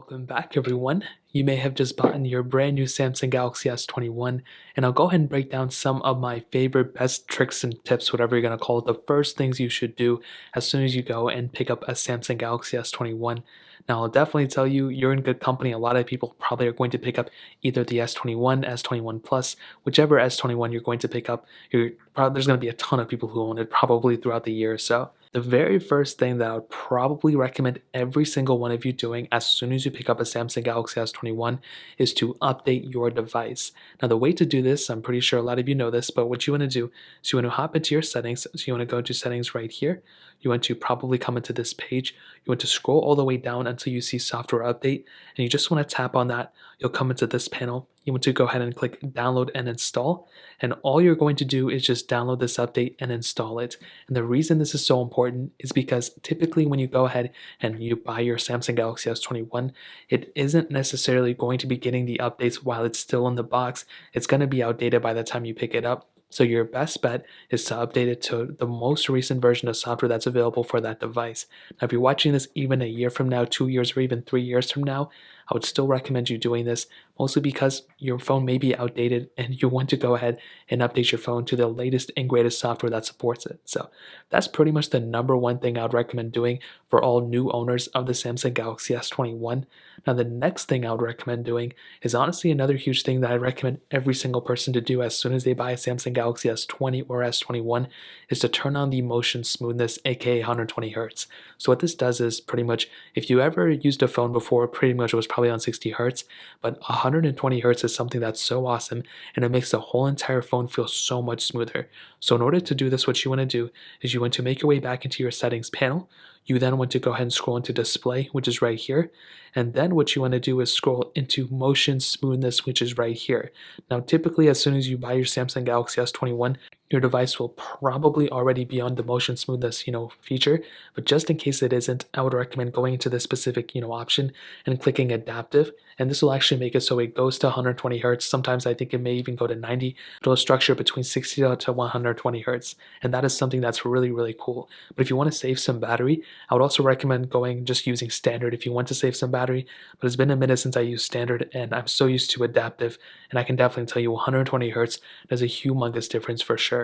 Welcome back, everyone. You may have just bought your brand new Samsung Galaxy S21, and I'll go ahead and break down some of my favorite best tricks and tips, whatever you're going to call it, the first things you should do as soon as you go and pick up a Samsung Galaxy S21. Now, I'll definitely tell you, you're in good company. A lot of people probably are going to pick up either the S21, S21 Plus, whichever S21 you're going to pick up. There's going to be a ton of people who own it probably throughout the year or so. The very first thing that I would probably recommend every single one of you doing as soon as you pick up a Samsung Galaxy S21 is to update your device. Now, the way to do this, I'm pretty sure a lot of you know this, but what you want to do is you want to hop into your settings. So you want to go to settings right here. You want to probably come into this page. You want to scroll all the way down until you see software update, and you just want to tap on that. You'll come into this panel. You want to go ahead and click download and install, and all you're going to do is just download this update and install it. And the reason this is so important is because typically when you go ahead and you buy your Samsung Galaxy S21, it isn't necessarily going to be getting the updates while it's still in the box. It's going to be outdated by the time you pick it up. So your best bet is to update it to the most recent version of software that's available for that device. Now, if you're watching this even a year from now, 2 years, or even 3 years from now, I would still recommend you doing this, mostly because your phone may be outdated and you want to go ahead and update your phone to the latest and greatest software that supports it. So that's pretty much the number one thing I would recommend doing for all new owners of the Samsung Galaxy S21. Now, the next thing I would recommend doing is honestly another huge thing that I recommend every single person to do as soon as they buy a Samsung Galaxy S20 or S21 is to turn on the motion smoothness, aka 120 Hz. So what this does is pretty much, if you ever used a phone before, pretty much it was probably on 60 Hz, but 120 Hz is something that's so awesome, and it makes the whole entire phone feel so much smoother. So in order to do this, what you want to do is you want to make your way back into your settings panel. You then want to go ahead and scroll into display, which is right here. And then what you want to do is scroll into motion smoothness, which is right here. Now, typically, as soon as you buy your Samsung Galaxy S21, your device will probably already be on the motion smoothness, feature. But just in case it isn't, I would recommend going into this specific, option and clicking adaptive. And this will actually make it so it goes to 120 Hertz. Sometimes I think it may even go to 90. It'll structure between 60 to 120 Hertz. And that is something that's really, really cool. But if you want to save some battery, I would also recommend just using standard if you want to save some battery. But it's been a minute since I used standard, and I'm so used to adaptive. And I can definitely tell you 120 Hertz does a humongous difference for sure.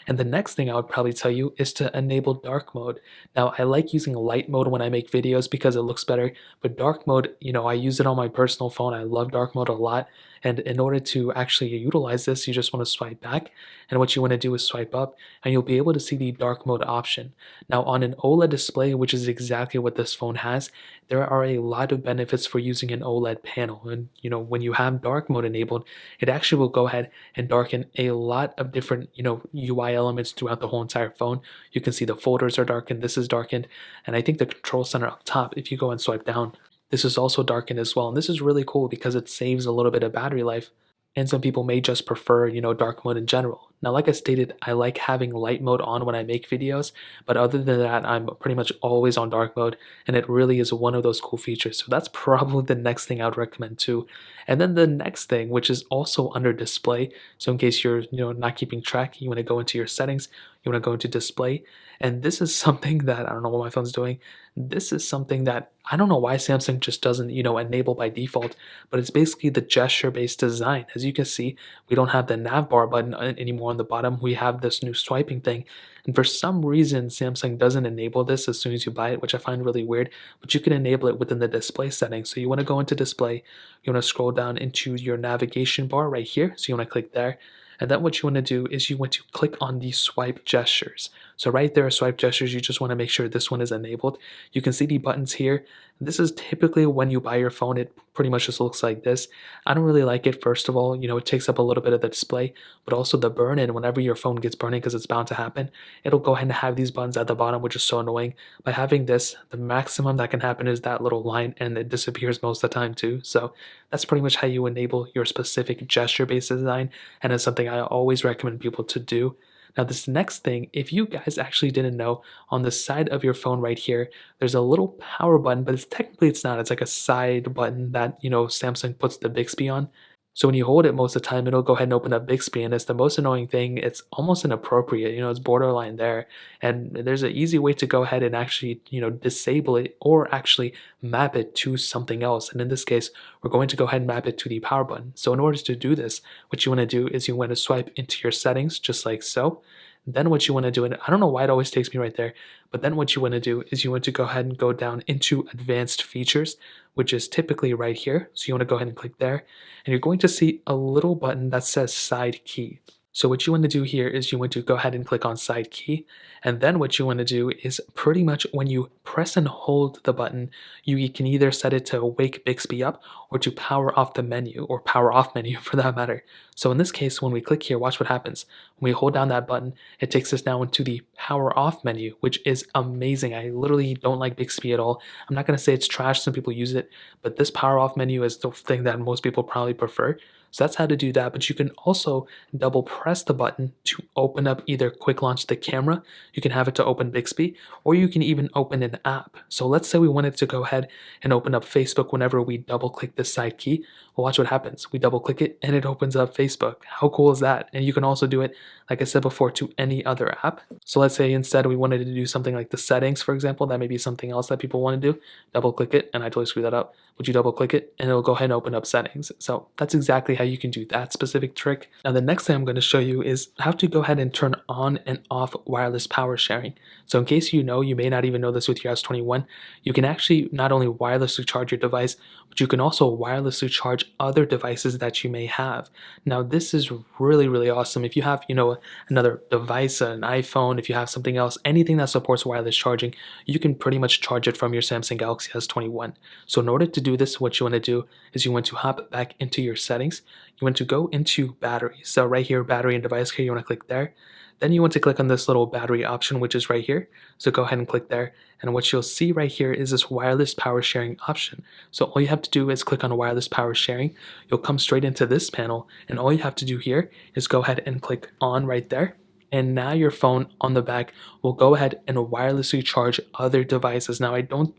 And the next thing I would probably tell you is to enable dark mode. Now, I like using light mode when I make videos because it looks better, but dark mode, I use it on my personal phone. I love dark mode a lot. And in order to actually utilize this, you just want to swipe back. And what you want to do is swipe up, and you'll be able to see the dark mode option. Now, on an OLED display, which is exactly what this phone has, there are a lot of benefits for using an OLED panel. And, when you have dark mode enabled, it actually will go ahead and darken a lot of different, UI elements throughout the whole entire phone. You can see the folders are darkened, this is darkened, and I think the control center up top, if you go and swipe down, this is also darkened as well. And this is really cool because it saves a little bit of battery life. And some people may just prefer, dark mode in general. Now, like I stated, I like having light mode on when I make videos, but other than that, I'm pretty much always on dark mode, and it really is one of those cool features. So that's probably the next thing I would recommend too. And then the next thing, which is also under display, so in case you're, not keeping track, you want to go into your settings, you want to go into display, and this is something that, I don't know what my phone's doing, this is something that I don't know why Samsung just doesn't, enable by default, but it's basically the gesture-based design. As you can see, we don't have the nav bar button anymore on the bottom. We have this new swiping thing, and for some reason, Samsung doesn't enable this as soon as you buy it, which I find really weird, but you can enable it within the display settings. So you want to go into display, you want to scroll down into your navigation bar right here, so you want to click there. And then what you want to do is you want to click on the swipe gestures. So right there, swipe gestures, you just want to make sure this one is enabled. You can see the buttons here. This is typically when you buy your phone, it pretty much just looks like this. I don't really like it, first of all. It takes up a little bit of the display, but also the burn-in, whenever your phone gets burning, because it's bound to happen, it'll go ahead and have these buttons at the bottom, which is so annoying. By having this, the maximum that can happen is that little line, and it disappears most of the time too. So that's pretty much how you enable your specific gesture-based design, and it's something I always recommend people to do. Now, this next thing, if you guys actually didn't know, on the side of your phone right here, there's a little power button, but it's not. It's like a side button that, Samsung puts the Bixby on. So when you hold it most of the time, it'll go ahead and open up Bixby, and it's the most annoying thing. It's almost inappropriate, it's borderline there. And there's an easy way to go ahead and actually, disable it or actually map it to something else. And in this case, we're going to go ahead and map it to the power button. So in order to do this, what you want to do is you want to swipe into your settings just like so. Then what you want to do, and I don't know why it always takes me right there, but then what you want to do is you want to go ahead and go down into advanced features, which is typically right here. So you want to go ahead and click there, and you're going to see a little button that says side key. So what you want to do here is you want to go ahead and click on side key, and then what you want to do is pretty much when you press and hold the button, you can either set it to wake Bixby up or to power off the menu or power off menu for that matter. So in this case, when we click here, watch what happens. When we hold down that button, it takes us now into the power off menu, which is amazing. I literally don't like Bixby at all. I'm not going to say it's trash, some people use it, but this power off menu is the thing that most people probably prefer. So that's how to do that, but you can also double press the button to open up either quick launch the camera, you can have it to open Bixby, or you can even open an app. So let's say we wanted to go ahead and open up Facebook whenever we double click this side key. Well, watch what happens. We double click it and it opens up Facebook. How cool is that? And you can also do it, like I said before, to any other app. So let's say instead we wanted to do something like the settings, for example, that may be something else that people want to do. Double click it, and I totally screwed that up. Would you double click it and it'll go ahead and open up settings. So that's exactly how you can do that specific trick. Now the next thing I'm going to show you is how to go ahead and turn on and off wireless power sharing. So in case you may not even know this with your S21, you can actually not only wirelessly charge your device, but you can also wirelessly charge other devices that you may have. Now this is really, really awesome. If you have, another device, an iPhone, if you have something else, anything that supports wireless charging, you can pretty much charge it from your Samsung Galaxy S21. So in order to do this, what you want to do is you want to hop back into your settings. You want to go into battery. So right here, battery and device care, you want to click there. Then you want to click on this little battery option, which is right here. So go ahead and click there. And what you'll see right here is this wireless power sharing option. So all you have to do is click on wireless power sharing. You'll come straight into this panel. And all you have to do here is go ahead and click on right there. And now your phone on the back will go ahead and wirelessly charge other devices. Now I don't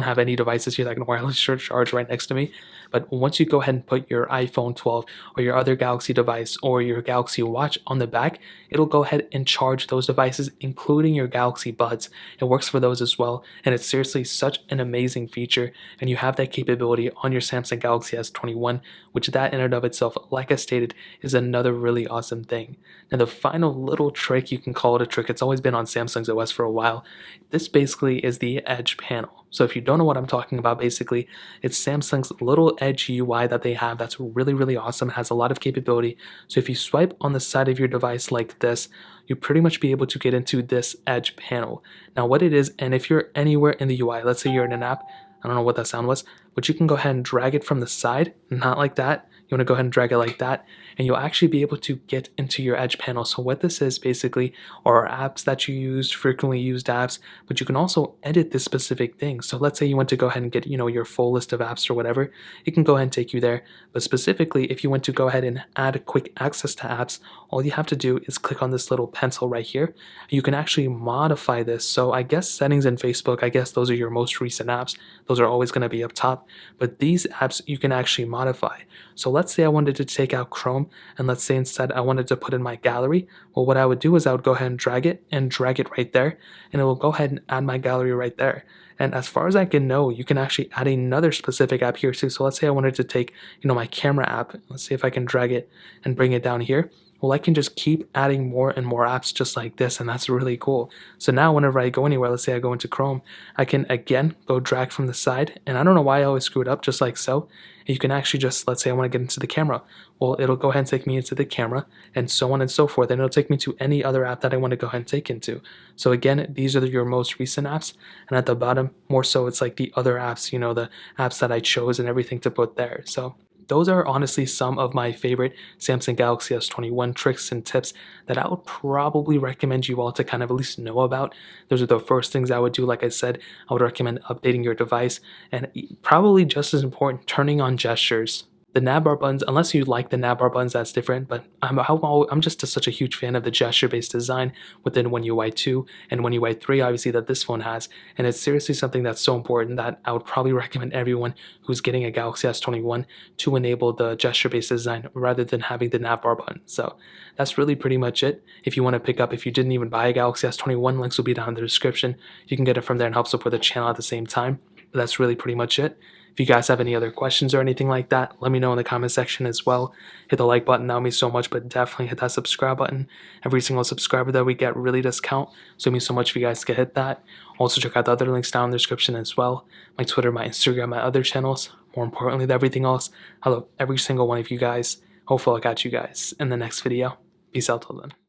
have any devices here that can wirelessly charge right next to me, but once you go ahead and put your iPhone 12 or your other Galaxy device or your Galaxy Watch on the back, it'll go ahead and charge those devices, including your Galaxy Buds. It works for those as well, and it's seriously such an amazing feature, and you have that capability on your Samsung Galaxy S21, which that in and of itself, like I stated, is another really awesome thing. Now the final little trick, you can call it a trick, it's always been on Samsung's OS for a while. This basically is the Edge panel. So if you don't know what I'm talking about, basically, it's Samsung's little Edge UI that they have that's really, really awesome, has a lot of capability. So if you swipe on the side of your device like this, you pretty much be able to get into this Edge panel. Now what it is, and if you're anywhere in the UI, let's say you're in an app, I don't know what that sound was, but you can go ahead and drag it from the side, not like that. You want to go ahead and drag it like that, and you'll actually be able to get into your Edge panel. So what this is basically are apps that you use, frequently used apps, but you can also edit this specific thing. So let's say you want to go ahead and get, your full list of apps or whatever, it can go ahead and take you there. But specifically, if you want to go ahead and add quick access to apps, all you have to do is click on this little pencil right here. You can actually modify this. So I guess settings in Facebook, I guess those are your most recent apps. Those are always going to be up top, but these apps you can actually modify. So let's say I wanted to take out Chrome, and let's say instead I wanted to put in my gallery. Well, what I would do is I would go ahead and drag it right there, and it will go ahead and add my gallery right there. And as far as I can know, you can actually add another specific app here too. So let's say I wanted to take, my camera app. Let's see if I can drag it and bring it down here. Well, I can just keep adding more and more apps just like this, and that's really cool. So now whenever I go anywhere, let's say I go into Chrome, I can again go drag from the side, and I don't know why I always screw it up, just like so. You can actually just, let's say I want to get into the camera. Well, it'll go ahead and take me into the camera, and so on and so forth, and it'll take me to any other app that I want to go ahead and take into. So again, these are your most recent apps, and at the bottom, more so it's like the other apps, the apps that I chose and everything to put there. So those are honestly some of my favorite Samsung Galaxy S21 tricks and tips that I would probably recommend you all to kind of at least know about. Those are the first things I would do. Like I said, I would recommend updating your device, and probably just as important, turning on gestures. The navbar buttons, unless you like the navbar buttons, that's different, but I'm just such a huge fan of the gesture-based design within One UI 2 and One UI 3, obviously, that this phone has, and it's seriously something that's so important that I would probably recommend everyone who's getting a Galaxy S21 to enable the gesture-based design rather than having the navbar button. So that's really pretty much it. If you want to pick up, if you didn't even buy a Galaxy S21, links will be down in the description. You can get it from there and help support the channel at the same time. But that's really pretty much it. If you guys have any other questions or anything like that, let me know in the comment section as well. Hit the like button, that would mean so much, but definitely hit that subscribe button. Every single subscriber that we get really does count, so it means so much if you guys can hit that. Also, check out the other links down in the description as well. My Twitter, my Instagram, my other channels. More importantly than everything else, I love every single one of you guys. Hopefully I'll catch you guys in the next video. Peace out till then.